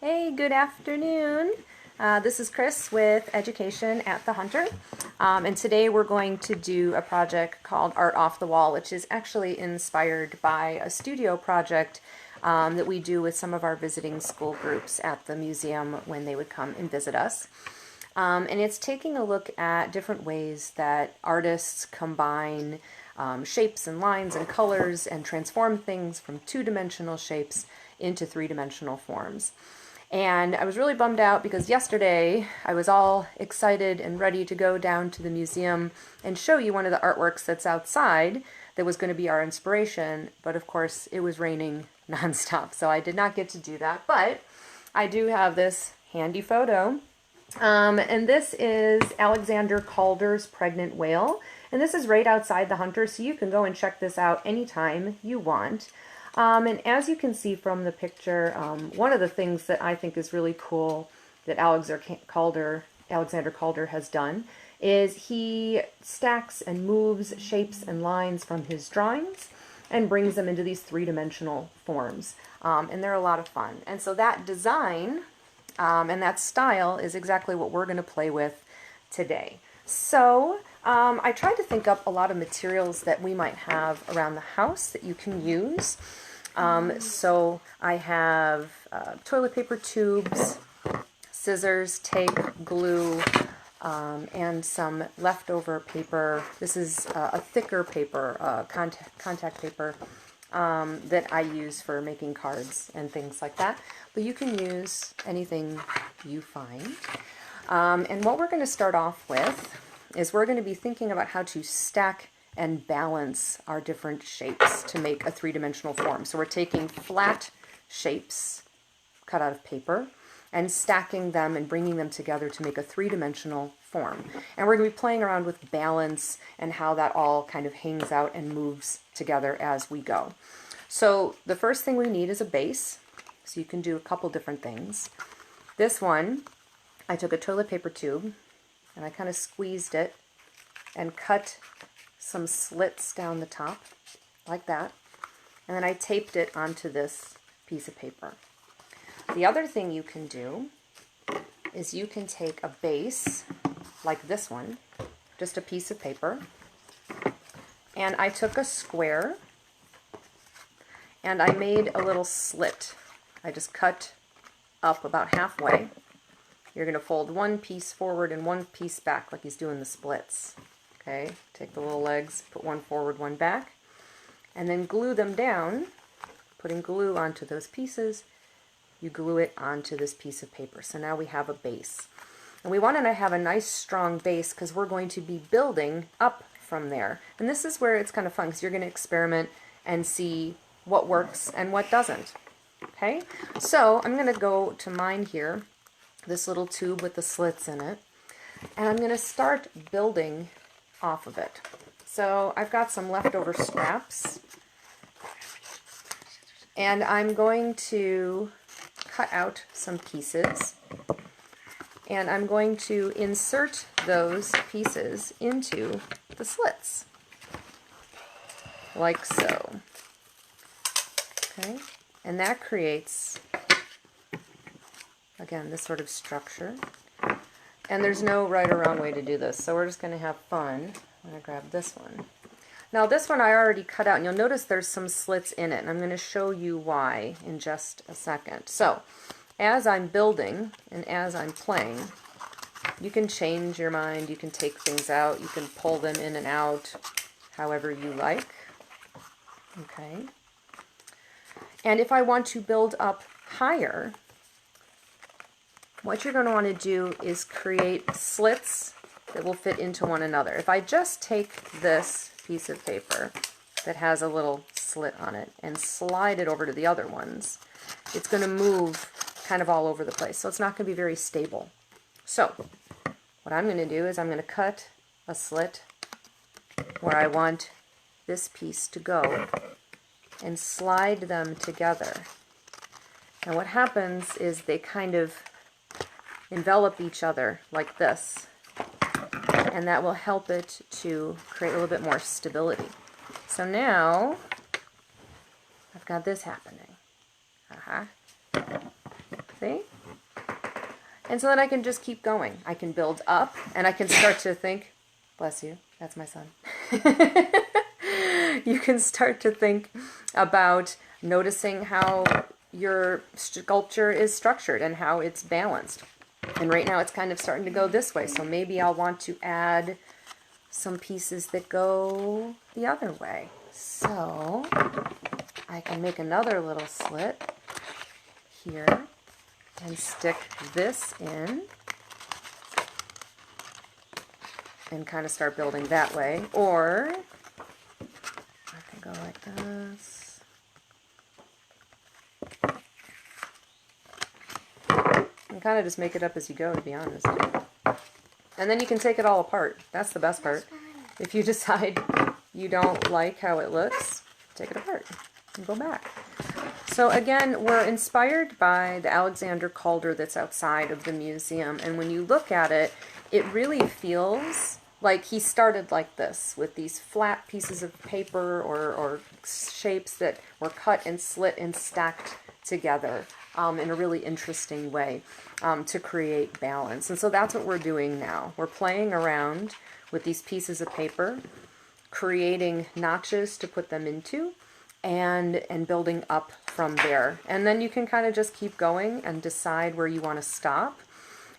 Hey, good afternoon. This is Chris with Education at the Hunter, and today we're going to do a project called Art Off the Wall, which is actually inspired by a studio project that we do with some of our visiting school groups at the museum when they would come and visit us. And it's taking a look at different ways that artists combine shapes and lines and colors and transform things from two-dimensional shapes into three-dimensional forms. And I was really bummed out because yesterday I was all excited and ready to go down to the museum and show you one of the artworks that's outside that was going to be our inspiration, but of course it was raining nonstop, so I did not get to do that. But I do have this handy photo, and this is Alexander Calder's Pregnant Whale, and this is right outside the Hunter, so you can go and check this out anytime you want. And as you can see from the picture, one of the things that I think is really cool that Alexander Calder has done is he stacks and moves shapes and lines from his drawings and brings them into these three-dimensional forms. And they're a lot of fun. And so that design and that style is exactly what we're going to play with today. So I tried to think up a lot of materials that we might have around the house that you can use. So I have toilet paper tubes, scissors, tape, glue, and some leftover paper. This is a thicker paper, contact paper, that I use for making cards and things like that. But you can use anything you find. And what we're going to start off with is we're going to be thinking about how to stack and balance our different shapes to make a three-dimensional form. So we're taking flat shapes cut out of paper and stacking them and bringing them together to make a three-dimensional form. And we're going to be playing around with balance and how that all kind of hangs out and moves together as we go. So the first thing we need is a base. So you can do a couple different things. This one, I took a toilet paper tube and I kind of squeezed it and cut some slits down the top, like that, and then I taped it onto this piece of paper. The other thing you can do is you can take a base, like this one, just a piece of paper, and I took a square, and I made a little slit. I just cut up about halfway. You're going to fold one piece forward and one piece back, like he's doing the splits. Okay, take the little legs, put one forward, one back, and then glue them down, putting glue onto those pieces. You glue it onto this piece of paper. So now we have a base. And we want to have a nice strong base because we're going to be building up from there. And this is where it's kind of fun because you're going to experiment and see what works and what doesn't. Okay, so I'm going to go to mine here, this little tube with the slits in it, and I'm going to start building off of it. So I've got some leftover scraps, and I'm going to cut out some pieces, and I'm going to insert those pieces into the slits, like so. Okay, and that creates, again, this sort of structure. And there's no right or wrong way to do this, so we're just going to have fun. I'm going to grab this one. Now this one I already cut out, and you'll notice there's some slits in it, and I'm going to show you why in just a second. So, as I'm building and as I'm playing, you can change your mind, you can take things out, you can pull them in and out, however you like. Okay. And if I want to build up higher, what you're going to want to do is create slits that will fit into one another. If I just take this piece of paper that has a little slit on it and slide it over to the other ones, it's going to move kind of all over the place. So it's not going to be very stable. So what I'm going to do is I'm going to cut a slit where I want this piece to go and slide them together. And what happens is they kind of envelop each other like this, and that will help it to create a little bit more stability. So now I've got this happening. See? And so then I can just keep going. I can build up, and I can start to think, bless you, that's my son. You can start to think about noticing how your sculpture is structured and how it's balanced. And right now it's kind of starting to go this way, so maybe I'll want to add some pieces that go the other way. So I can make another little slit here and stick this in and kind of start building that way. Or I can go like this. And kind of just make it up as you go, to be honest. And then you can take it all apart. That's the best part. If you decide you don't like how it looks, take it apart and go back. So again, we're inspired by the Alexander Calder that's outside of the museum. And when you look at it, it really feels like he started like this, with these flat pieces of paper or shapes that were cut and slit and stacked together in a really interesting way to create balance. And so that's what we're doing now. We're playing around with these pieces of paper, creating notches to put them into, and building up from there. And then you can kind of just keep going and decide where you want to stop.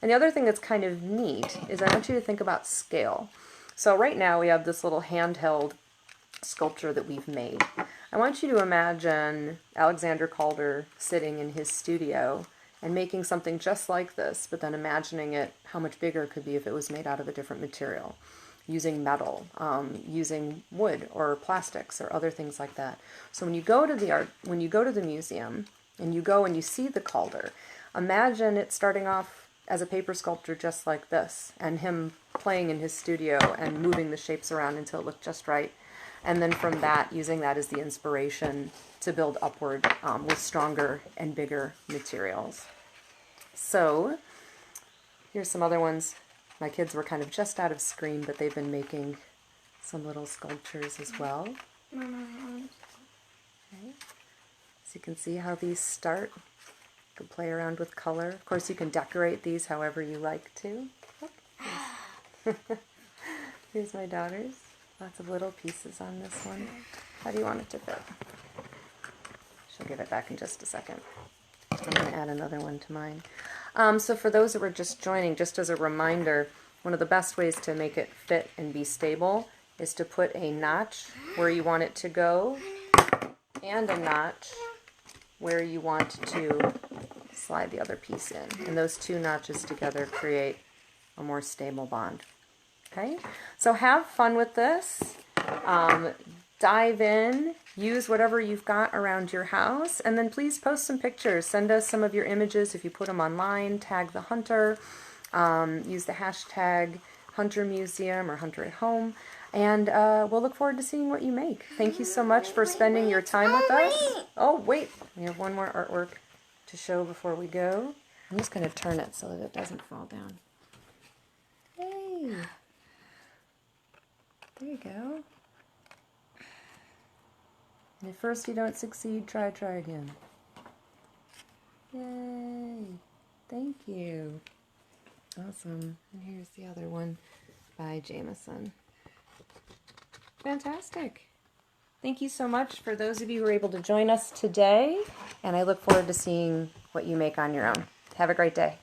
And the other thing that's kind of neat is I want you to think about scale. So right now we have this little handheld sculpture that we've made. I want you to imagine Alexander Calder sitting in his studio and making something just like this, but then imagining it, how much bigger it could be if it was made out of a different material, using metal, using wood or plastics or other things like that. So when you go to the museum and you go and you see the Calder, imagine it starting off as a paper sculpture just like this, and him playing in his studio and moving the shapes around until it looked just right. And then from that, using that as the inspiration to build upward with stronger and bigger materials. So here's some other ones. My kids were kind of just out of screen, but they've been making some little sculptures as well. Okay. So you can see how these start. You can play around with color. Of course, you can decorate these however you like to. Here's my daughter's. Lots of little pieces on this one. How do you want it to fit? She'll give it back in just a second. I'm going to add another one to mine. So for those that were just joining, just as a reminder, one of the best ways to make it fit and be stable is to put a notch where you want it to go and a notch where you want to slide the other piece in. And those two notches together create a more stable bond. Okay, so have fun with this. Dive in, use whatever you've got around your house, and then please post some pictures. Send us some of your images if you put them online. Tag the Hunter. Use the hashtag Hunter Museum or Hunter at Home, and we'll look forward to seeing what you make. Thank you so much for spending your time with us. Oh, wait, we have one more artwork to show before we go. I'm just going to turn it so that it doesn't fall down. Hey! There you go. And if first you don't succeed, try again. Yay! Thank you. Awesome. And here's the other one by Jameson. Fantastic. Thank you so much for those of you who were able to join us today, and I look forward to seeing what you make on your own. Have a great day.